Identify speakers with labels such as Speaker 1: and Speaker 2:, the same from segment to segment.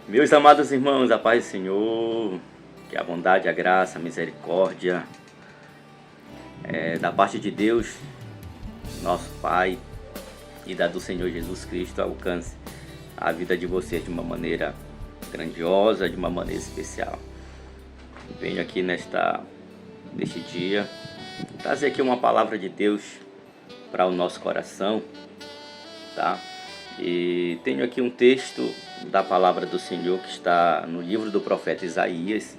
Speaker 1: Meus amados irmãos, a paz do Senhor, que a bondade, a graça, a misericórdia da parte de Deus, nosso Pai, e da do Senhor Jesus Cristo alcance a vida de vocês de uma maneira grandiosa, de uma maneira especial. Venho aqui neste dia trazer aqui uma palavra de Deus para o nosso coração, tá? E tenho aqui um texto da palavra do Senhor que está no livro do profeta Isaías,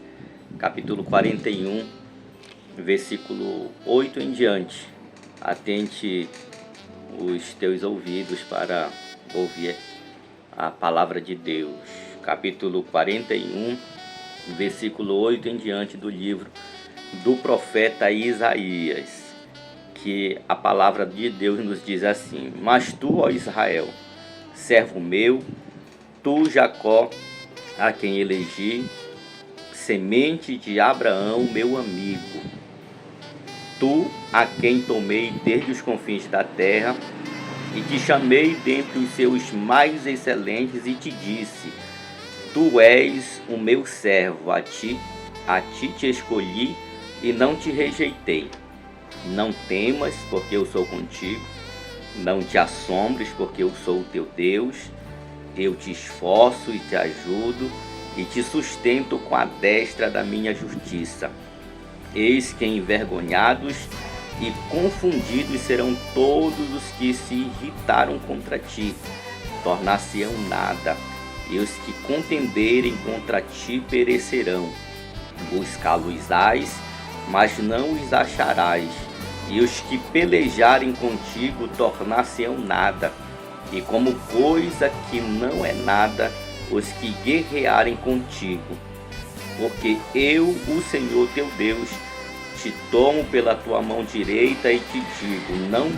Speaker 1: capítulo 41, versículo 8 em diante. Atente os teus ouvidos para ouvir a palavra de Deus. Capítulo 41, versículo 8 em diante do livro do profeta Isaías, que a palavra de Deus nos diz assim: Mas tu, ó Israel, servo meu, tu, Jacó, a quem elegi, semente de Abraão, meu amigo, tu, a quem tomei desde os confins da terra, e te chamei dentre os seus mais excelentes, e te disse: Tu és o meu servo, a ti te escolhi e não te rejeitei. Não temas, porque eu sou contigo. Não te assombres, porque eu sou o teu Deus. Eu te esforço e te ajudo, e te sustento com a destra da minha justiça. Eis que envergonhados e confundidos serão todos os que se irritaram contra ti, tornar-se-ão nada, e os que contenderem contra ti perecerão. Buscá-los-ás, mas não os acharás, e os que pelejarem contigo tornar-se-ão nada, e como coisa que não é nada, os que guerrearem contigo. Porque eu, o Senhor teu Deus, te tomo pela tua mão direita e te digo: não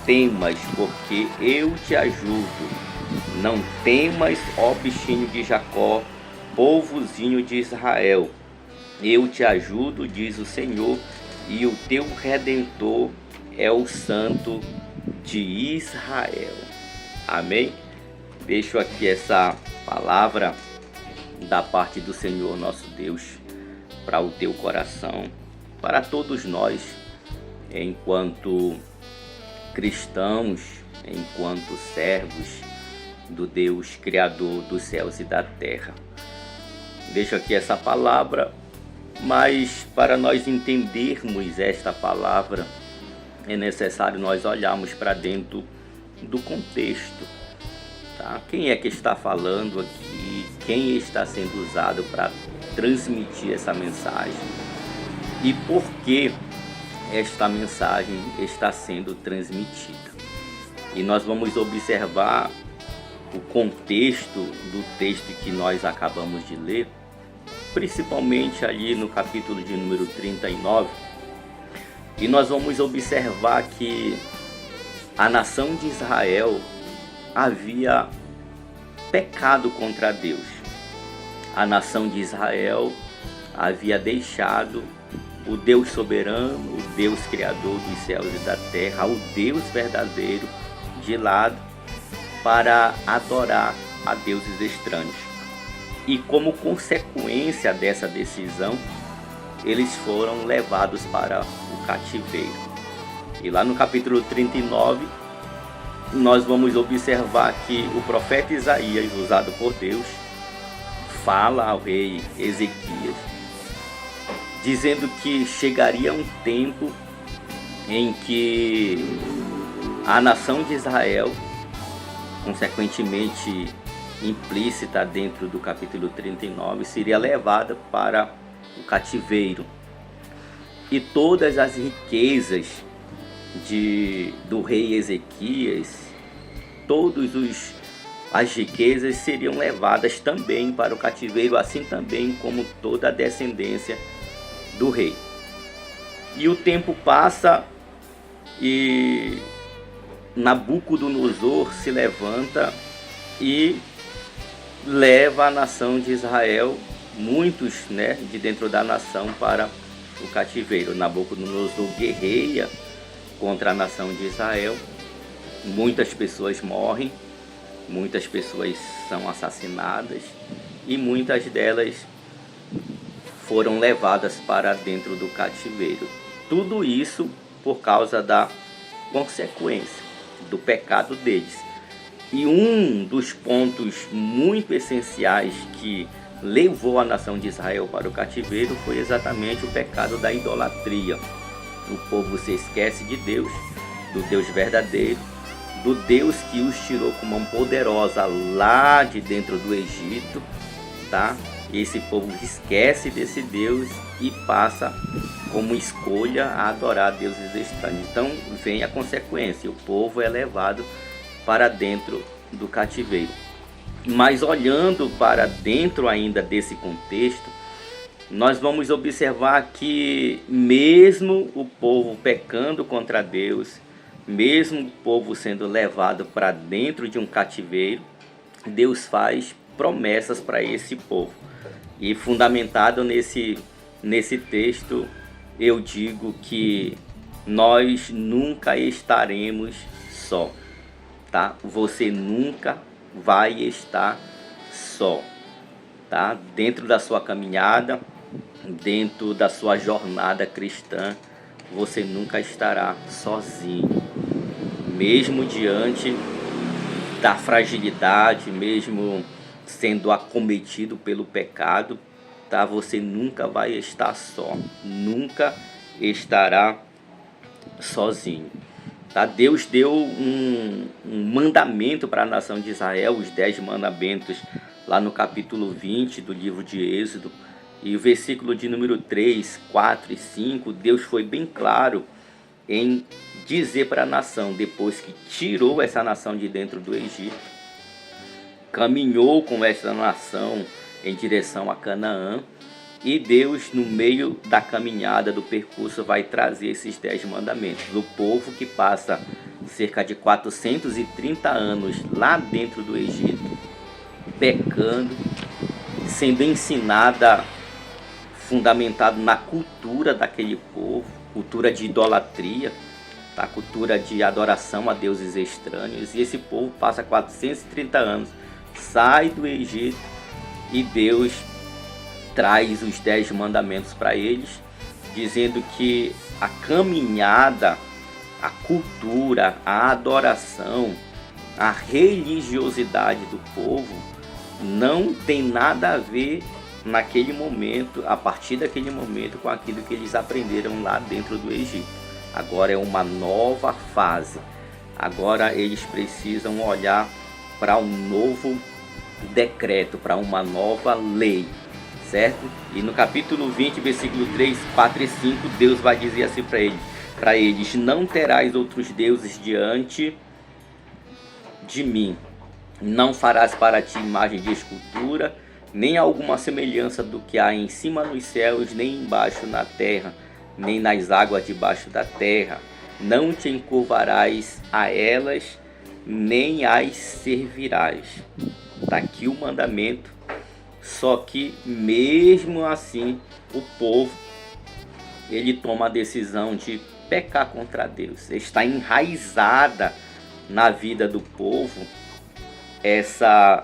Speaker 1: temas, porque eu te ajudo. Não temas, ó bichinho de Jacó, povozinho de Israel. Eu te ajudo, diz o Senhor, e o teu Redentor é o Santo de Israel. Amém? Deixo aqui essa palavra da parte do Senhor nosso Deus para o teu coração, para todos nós, enquanto cristãos, enquanto servos do Deus Criador dos céus e da terra. Deixo aqui essa palavra, mas para nós entendermos esta palavra, é necessário nós olharmos para dentro do contexto, tá? Quem é que está falando aqui? Quem está sendo usado para transmitir essa mensagem? E por que esta mensagem está sendo transmitida? E nós vamos observar o contexto do texto que nós acabamos de ler, principalmente ali no capítulo de número 39, e nós vamos observar que a nação de Israel havia pecado contra Deus. A nação de Israel havia deixado o Deus soberano, o Deus criador dos céus e da terra, o Deus verdadeiro, de lado, para adorar a deuses estranhos. E como consequência dessa decisão, eles foram levados para o cativeiro. E lá no capítulo 39, nós vamos observar que o profeta Isaías, usado por Deus, fala ao rei Ezequias, dizendo que chegaria um tempo em que a nação de Israel, consequentemente implícita dentro do capítulo 39, seria levada para o cativeiro. E todas as riquezas do rei Ezequias, as riquezas seriam levadas também para o cativeiro, assim também como toda a descendência do rei. E o tempo passa e Nabucodonosor se levanta e leva a nação de Israel, muitos, de dentro da nação, para o cativeiro. Nabucodonosor guerreia contra a nação de Israel, muitas pessoas morrem, muitas pessoas são assassinadas, e muitas delas foram levadas para dentro do cativeiro. Tudo isso por causa da consequência do pecado deles. E um dos pontos muito essenciais que levou a nação de Israel para o cativeiro foi exatamente o pecado da idolatria. O povo se esquece de Deus, do Deus verdadeiro, do Deus que os tirou com mão poderosa lá de dentro do Egito, tá? E esse povo esquece desse Deus e passa como escolha a adorar deuses estranhos. Então vem a consequência, o povo é levado para dentro do cativeiro. Mas olhando para dentro ainda desse contexto, nós vamos observar que mesmo o povo pecando contra Deus, mesmo o povo sendo levado para dentro de um cativeiro, Deus faz promessas para esse povo. E fundamentado nesse texto, eu digo que nós nunca estaremos só, tá? Você nunca vai estar só, tá? Dentro da sua caminhada, dentro da sua jornada cristã, você nunca estará sozinho. Mesmo diante da fragilidade, mesmo sendo acometido pelo pecado, tá? Você nunca vai estar só, nunca estará sozinho, tá? Deus deu um mandamento para a nação de Israel, os 10 mandamentos, lá no capítulo 20 do livro de Êxodo, e o versículo de número 3, 4 e 5, Deus foi bem claro em dizer para a nação, depois que tirou essa nação de dentro do Egito, caminhou com essa nação em direção a Canaã, e Deus, no meio da caminhada, do percurso, vai trazer esses 10 mandamentos. O povo que passa cerca de 430 anos lá dentro do Egito, pecando, sendo ensinada, fundamentado na cultura daquele povo, cultura de idolatria, tá? Cultura de adoração a deuses estranhos. E esse povo passa 430 anos, sai do Egito, e Deus traz os 10 mandamentos para eles, dizendo que a caminhada, a cultura, a adoração, a religiosidade do povo não tem nada a ver naquele momento, a partir daquele momento, com aquilo que eles aprenderam lá dentro do Egito. Agora é uma nova fase. Agora eles precisam olhar para um novo decreto, para uma nova lei, certo? E no capítulo 20, versículo 3, 4 e 5, Deus vai dizer assim para eles: não terás outros deuses diante de mim, não farás para ti imagem de escultura, nem alguma semelhança do que há em cima nos céus, nem embaixo na terra, nem nas águas debaixo da terra. Não te encurvarás a elas, nem as servirás. Está aqui o mandamento. Só que mesmo assim o povo, ele toma a decisão de pecar contra Deus. Está enraizada na vida do povo essa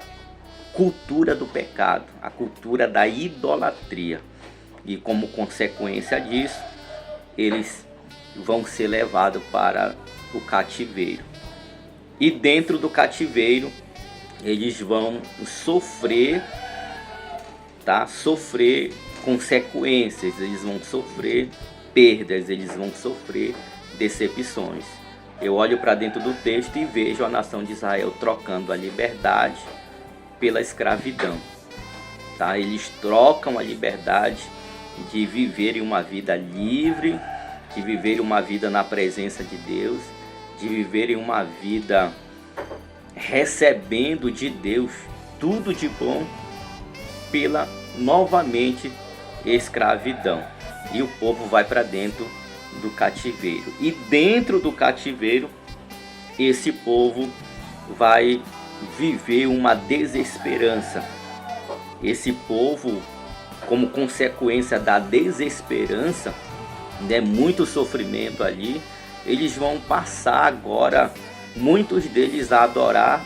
Speaker 1: cultura do pecado, a cultura da idolatria. E como consequência disso, eles vão ser levados para o cativeiro. E dentro do cativeiro, eles vão sofrer, tá? Sofrer consequências, eles vão sofrer perdas, eles vão sofrer decepções. Eu olho para dentro do texto e vejo a nação de Israel trocando a liberdade pela escravidão, tá? Eles trocam a liberdade de viverem uma vida livre, de viverem uma vida na presença de Deus, de viverem uma vida recebendo de Deus tudo de bom, pela novamente escravidão. E o povo vai para dentro do cativeiro. E dentro do cativeiro, esse povo vai viver uma desesperança. Esse povo, como consequência da desesperança, né, muito sofrimento ali, eles vão passar agora, muitos deles, a adorar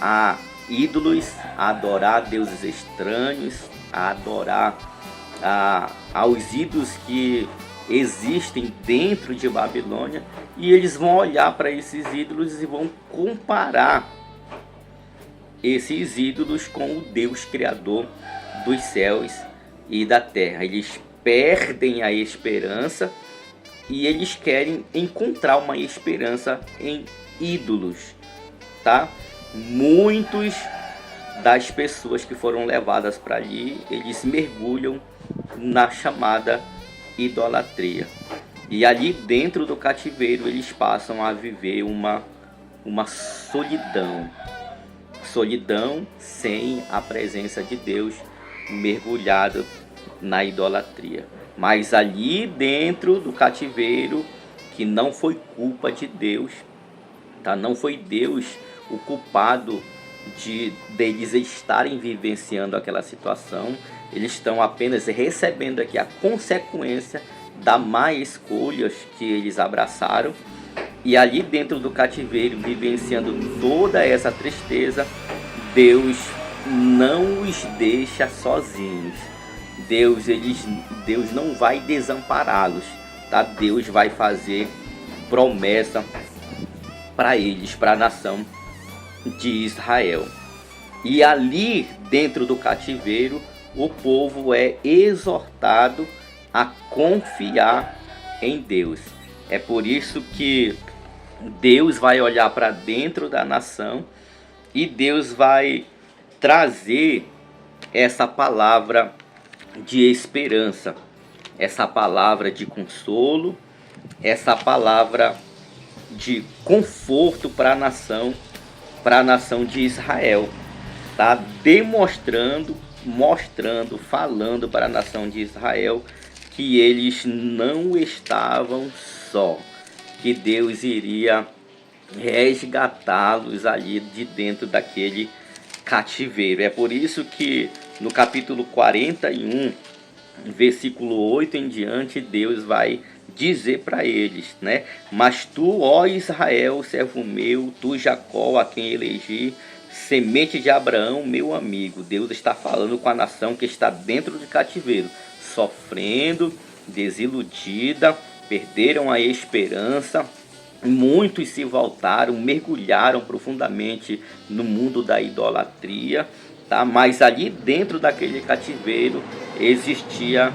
Speaker 1: a ídolos, a adorar deuses estranhos, a adorar aos ídolos que existem dentro de Babilônia, e eles vão olhar para esses ídolos e vão comparar esses ídolos com o Deus Criador dos céus e da terra. Eles perdem a esperança e eles querem encontrar uma esperança em ídolos, tá? Muitos das pessoas que foram levadas para ali, eles mergulham na chamada idolatria. E ali dentro do cativeiro eles passam a viver uma solidão. Solidão sem a presença de Deus, mergulhado na idolatria. Mas ali dentro do cativeiro, que não foi culpa de Deus, tá? Não foi Deus o culpado deles estarem vivenciando aquela situação. Eles estão apenas recebendo aqui a consequência da má escolhas que eles abraçaram. E ali dentro do cativeiro, vivenciando toda essa tristeza, Deus não os deixa sozinhos. Deus não vai desampará-los, tá? Deus vai fazer promessa para eles, para a nação de Israel. E ali dentro do cativeiro, o povo é exortado a confiar em Deus. É por isso que Deus vai olhar para dentro da nação e Deus vai trazer essa palavra de esperança, essa palavra de consolo, essa palavra de conforto para a nação de Israel, tá? Mostrando, falando para a nação de Israel que eles não estavam só, que Deus iria resgatá-los ali de dentro daquele cativeiro. É por isso que no capítulo 41, versículo 8 em diante, Deus vai dizer para eles, né? Mas tu, ó Israel, servo meu, tu Jacó, a quem elegi, semente de Abraão, meu amigo. Deus está falando com a nação que está dentro de cativeiro, sofrendo, desiludida, perderam a esperança. Muitos se voltaram, mergulharam profundamente no mundo da idolatria, tá? Mas ali dentro daquele cativeiro existia,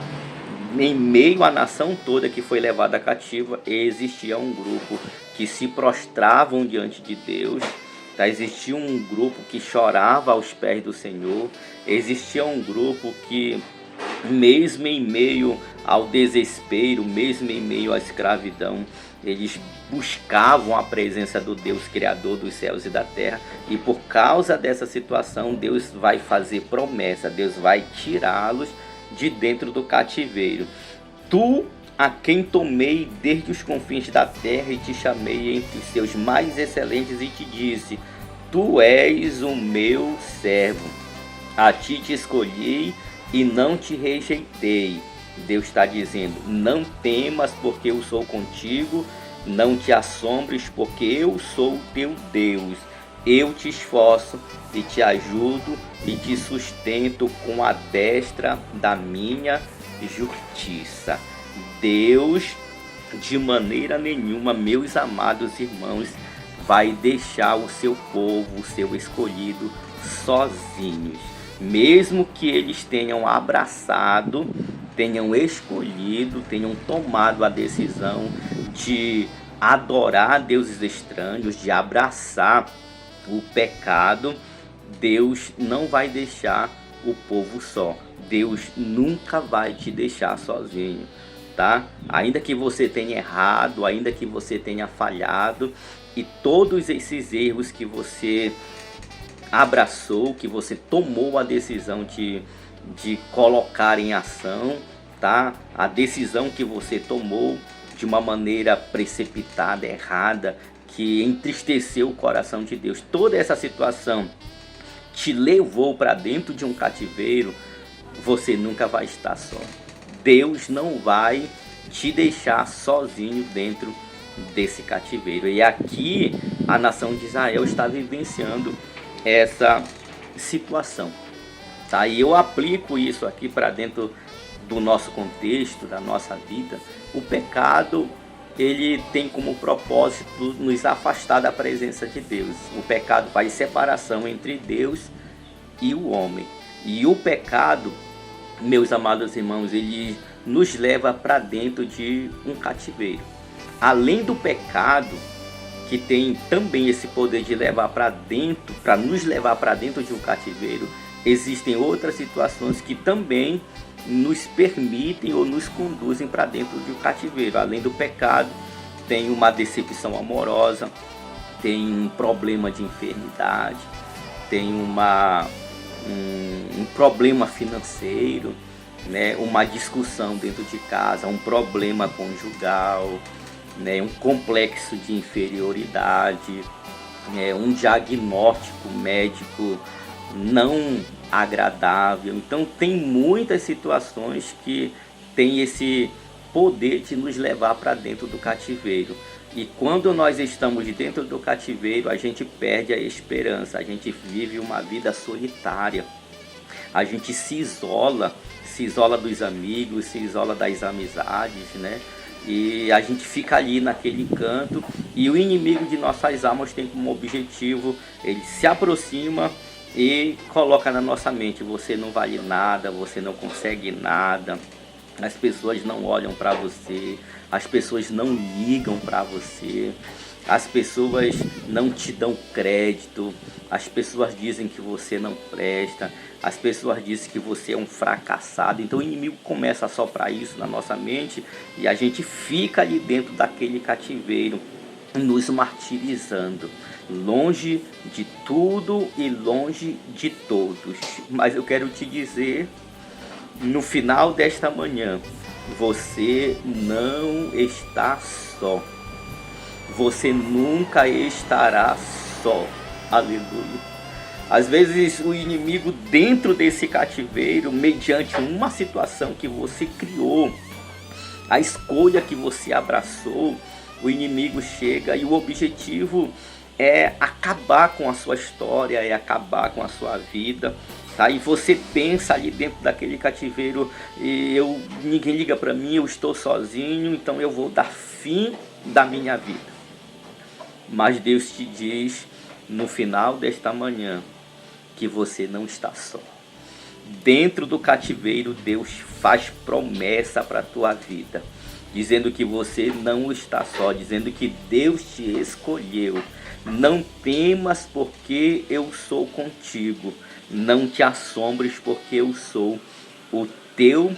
Speaker 1: em meio à nação toda que foi levada cativa, existia um grupo que se prostravam diante de Deus, tá? Existia um grupo que chorava aos pés do Senhor, existia um grupo que, mesmo em meio ao desespero, mesmo em meio à escravidão, eles buscavam a presença do Deus Criador dos céus e da terra. E por causa dessa situação, Deus vai fazer promessa, Deus vai tirá-los de dentro do cativeiro. Tu, a quem tomei desde os confins da terra e te chamei entre seus mais excelentes e te disse: tu és o meu servo, a ti te escolhi e não te rejeitei. Deus está dizendo: não temas, porque eu sou contigo, não te assombres, porque eu sou o teu Deus. Eu te esforço e te ajudo e te sustento com a destra da minha justiça. Deus, de maneira nenhuma, meus amados irmãos, vai deixar o seu povo, o seu escolhido, sozinhos. Mesmo que eles tenham abraçado, tenham escolhido, tenham tomado a decisão de adorar deuses estranhos, de abraçar o pecado, Deus não vai deixar o povo só. Deus nunca vai te deixar sozinho, tá? Ainda que você tenha errado, ainda que você tenha falhado, e todos esses erros que você abraçou, que você tomou a decisão de colocar em ação, tá? A decisão que você tomou de uma maneira precipitada, errada, que entristeceu o coração de Deus, toda essa situação te levou para dentro de um cativeiro, você nunca vai estar só. Deus não vai te deixar sozinho dentro desse cativeiro. E aqui a nação de Israel está vivenciando essa situação. Tá? E eu aplico isso aqui para dentro do nosso contexto, da nossa vida. O pecado, ele tem como propósito nos afastar da presença de Deus. O pecado faz separação entre Deus e o homem. E o pecado, meus amados irmãos, ele nos leva para dentro de um cativeiro. Além do pecado, que tem também esse poder de levar para dentro, para nos levar para dentro de um cativeiro, existem outras situações que também nos permitem ou nos conduzem para dentro de um cativeiro. Além do pecado, tem uma decepção amorosa, tem um problema de enfermidade, tem um problema financeiro, né? Uma discussão dentro de casa, um problema conjugal, né? Um complexo de inferioridade, um diagnóstico médico não agradável. Então tem muitas situações que tem esse poder de nos levar para dentro do cativeiro. E quando nós estamos dentro do cativeiro, a gente perde a esperança, a gente vive uma vida solitária, a gente se isola dos amigos, se isola das amizades, né? E a gente fica ali naquele canto, e o inimigo de nossas almas tem como objetivo, ele se aproxima e coloca na nossa mente: você não vale nada, você não consegue nada, as pessoas não olham para você, as pessoas não ligam para você, as pessoas não te dão crédito, as pessoas dizem que você não presta, as pessoas dizem que você é um fracassado. Então o inimigo começa a soprar isso na nossa mente e a gente fica ali dentro daquele cativeiro, nos martirizando, longe de tudo e longe de todos. Mas eu quero te dizer, no final desta manhã, você não está só. Você nunca estará só. Aleluia. Às vezes o inimigo, dentro desse cativeiro, mediante uma situação que você criou, a escolha que você abraçou, o inimigo chega e o objetivo é acabar com a sua história, é acabar com a sua vida. Tá? E você pensa ali dentro daquele cativeiro: ninguém liga para mim, eu estou sozinho, então eu vou dar fim da minha vida. Mas Deus te diz no final desta manhã que você não está só. Dentro do cativeiro, Deus faz promessa para a tua vida, dizendo que você não está só, dizendo que Deus te escolheu. Não temas, porque eu sou contigo. Não te assombres, porque eu sou o teu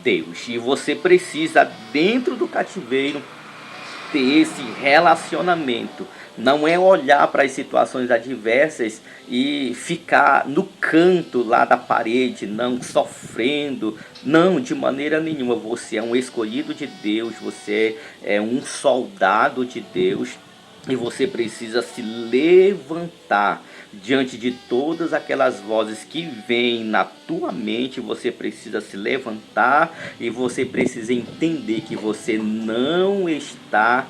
Speaker 1: Deus. E você precisa, dentro do cativeiro, ter esse relacionamento. Não é olhar para as situações adversas e ficar no canto lá da parede, não, sofrendo. Não, de maneira nenhuma. Você é um escolhido de Deus, você é um soldado de Deus. E você precisa se levantar diante de todas aquelas vozes que vêm na tua mente. Você precisa se levantar e você precisa entender que você não está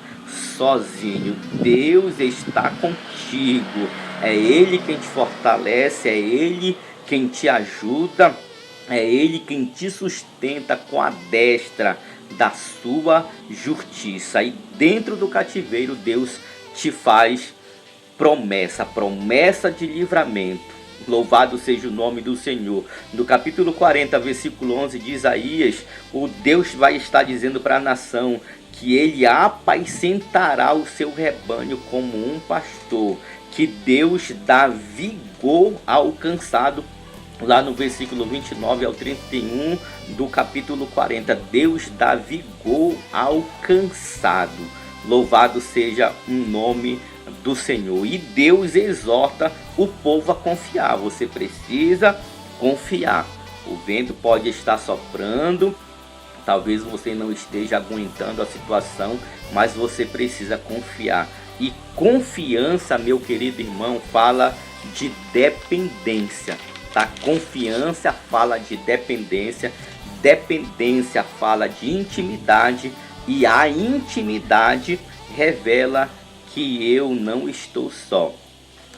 Speaker 1: sozinho. Deus está contigo. É Ele quem te fortalece, é Ele quem te ajuda, é Ele quem te sustenta com a destra da sua justiça. E dentro do cativeiro, Deus te faz promessa de livramento. Louvado seja o nome do Senhor. No capítulo 40, versículo 11 de Isaías, o Deus vai estar dizendo para a nação que Ele apacentará o seu rebanho como um pastor, que Deus dá vigor ao cansado. Lá no versículo 29 ao 31 do capítulo 40, Deus dá vigor ao cansado. Louvado seja o nome do Senhor. E Deus exorta o povo a confiar. Você precisa confiar. O vento pode estar soprando, talvez você não esteja aguentando a situação, mas você precisa confiar. E confiança, meu querido irmão, fala de dependência. Tá? Confiança fala de dependência. Dependência fala de intimidade. E a intimidade revela que eu não estou só.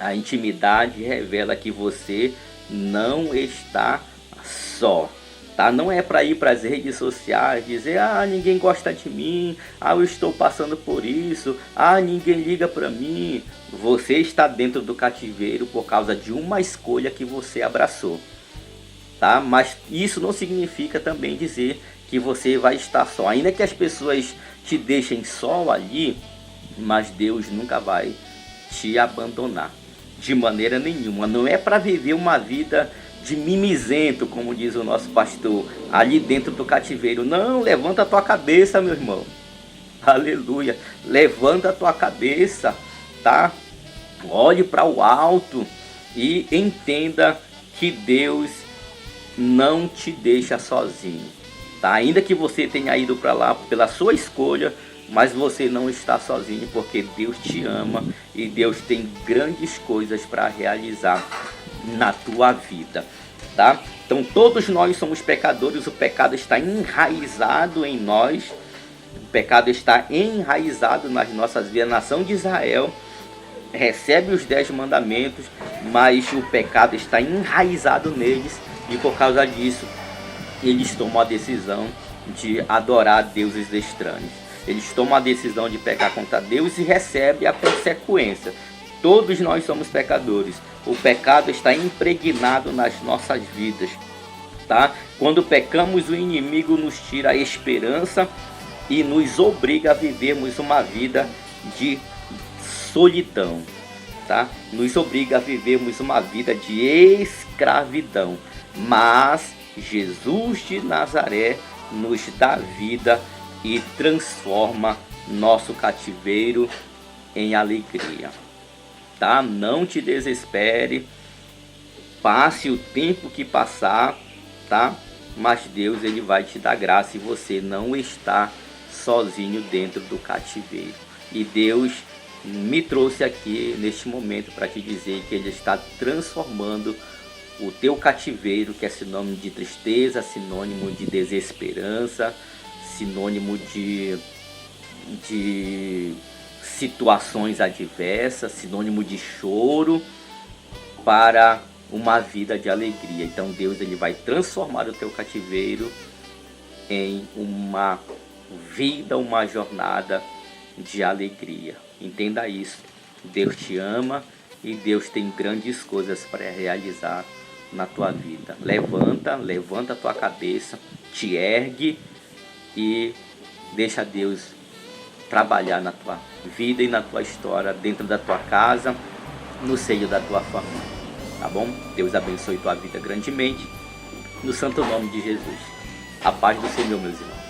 Speaker 1: A intimidade revela que você não está só, tá? Não é para ir para as redes sociais dizer: ah, ninguém gosta de mim, ah, eu estou passando por isso, ah, ninguém liga para mim. Você está dentro do cativeiro por causa de uma escolha que você abraçou, tá? Mas isso não significa também dizer que você vai estar só, ainda que as pessoas te deixem só ali, mas Deus nunca vai te abandonar de maneira nenhuma. Não é para viver uma vida de mimizento, como diz o nosso pastor, ali dentro do cativeiro. Não, levanta a tua cabeça, meu irmão. Aleluia. Levanta a tua cabeça, tá? Olhe para o alto e entenda que Deus não te deixa sozinho, tá? Ainda que você tenha ido para lá pela sua escolha, mas você não está sozinho, porque Deus te ama e Deus tem grandes coisas para realizar na tua vida, tá? Então todos nós somos pecadores, o pecado está enraizado em nós, o pecado está enraizado nas nossas vidas. A nação de Israel recebe os 10 mandamentos, mas o pecado está enraizado neles, e por causa disso eles tomam a decisão de adorar deuses estranhos. Eles tomam a decisão de pecar contra Deus e recebem a consequência. Todos nós somos pecadores. O pecado está impregnado nas nossas vidas, tá? Quando pecamos, o inimigo nos tira a esperança e nos obriga a vivermos uma vida de solidão, tá? Nos obriga a vivermos uma vida de escravidão. Mas Jesus de Nazaré nos dá vida e transforma nosso cativeiro em alegria, tá? Não te desespere, passe o tempo que passar, tá? Mas Deus, ele vai te dar graça e você não está sozinho dentro do cativeiro. E Deus me trouxe aqui neste momento para te dizer que ele está transformando o teu cativeiro, que é sinônimo de tristeza, sinônimo de desesperança, sinônimo de situações adversas, sinônimo de choro, para uma vida de alegria. Então Deus, ele vai transformar o teu cativeiro em uma vida, uma jornada de alegria. Entenda isso. Deus te ama e Deus tem grandes coisas para realizar na tua vida. Levanta a tua cabeça, te ergue e deixa Deus trabalhar na tua vida e na tua história, dentro da tua casa, no seio da tua família, tá bom? Deus abençoe tua vida grandemente, no santo nome de Jesus. A paz do Senhor, meus irmãos.